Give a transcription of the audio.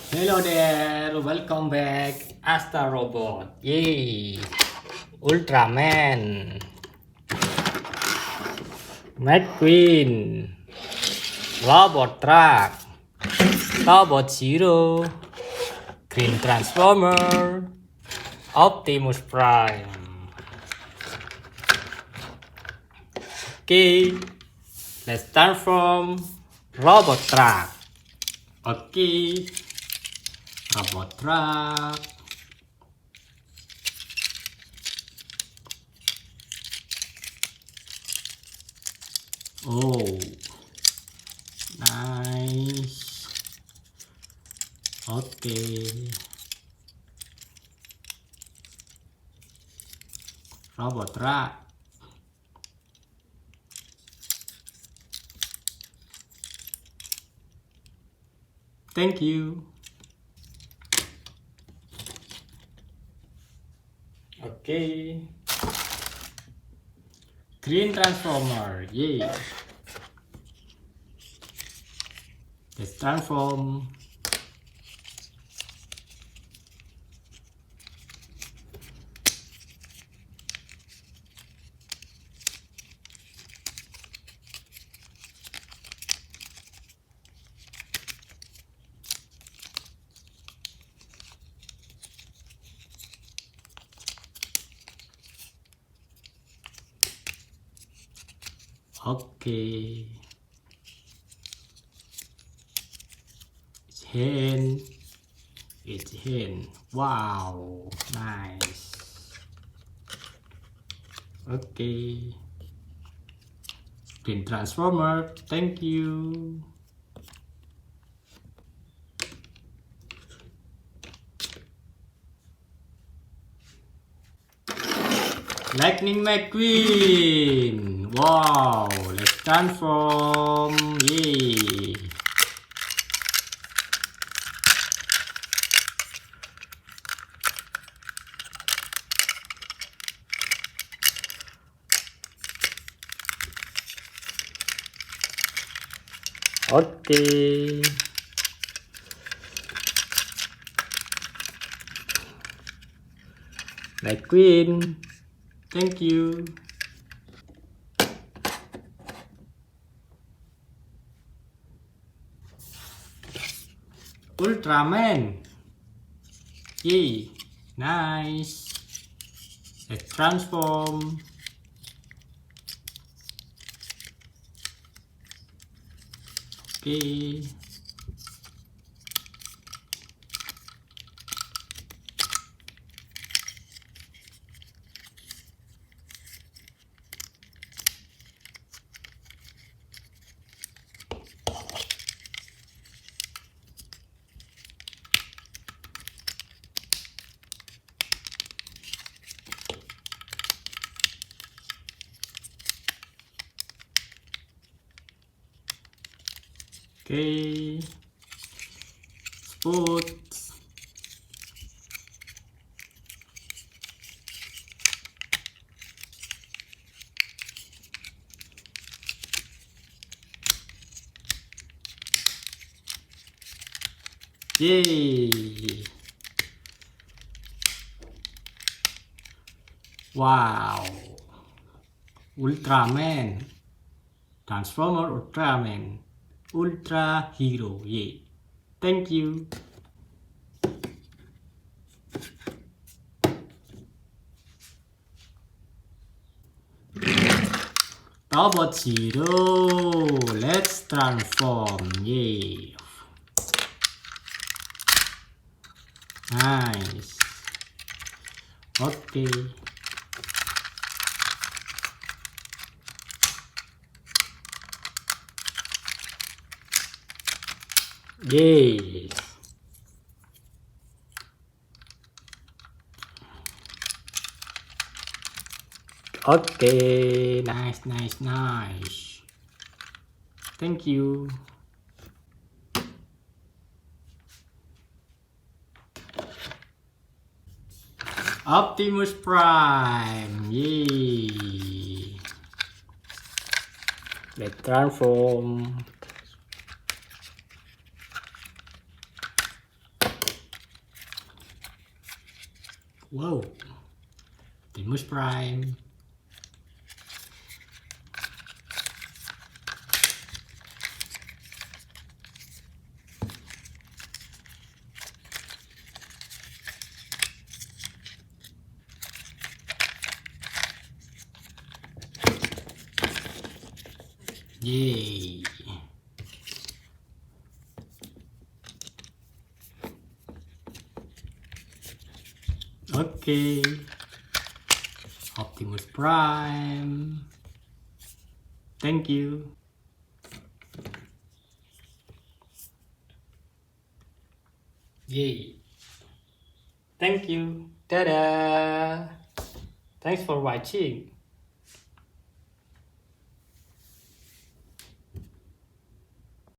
Hello there, welcome back, Asta Robot. Yay! Ultraman, McQueen, Robot Truck, TObot Zero, Green Transformer, Optimus Prime. Okay, let's start from Robot Truck. Okay, Robot Truck. Oh, nice. Okay. Robot Truck. Thank you. Okay. Green Transformer. Yay. Let's transform. Okay. It's hen. It's hen. Wow. Nice. Okay. Green Transformer. Thank you. Lightning McQueen. Wow. Let's transform. Yay. Okay. McQueen. Thank you. Ultraman. Yay. Nice. Let's transform. Okay. Okay. Sports. Yay! Wow! Ultraman. Transformer Ultraman. Ultra Hero. Yay! Thank you. TObot Zero. Let's transform. Yay! Nice. Okay. Yay. Okay. Nice, nice, nice. Thank you. Optimus Prime. Yay. Let's transform. Whoa. Optimus Prime. Yay. Okay. Optimus Prime. Thank you. Yay. Thank you. Ta-da. Thanks for watching.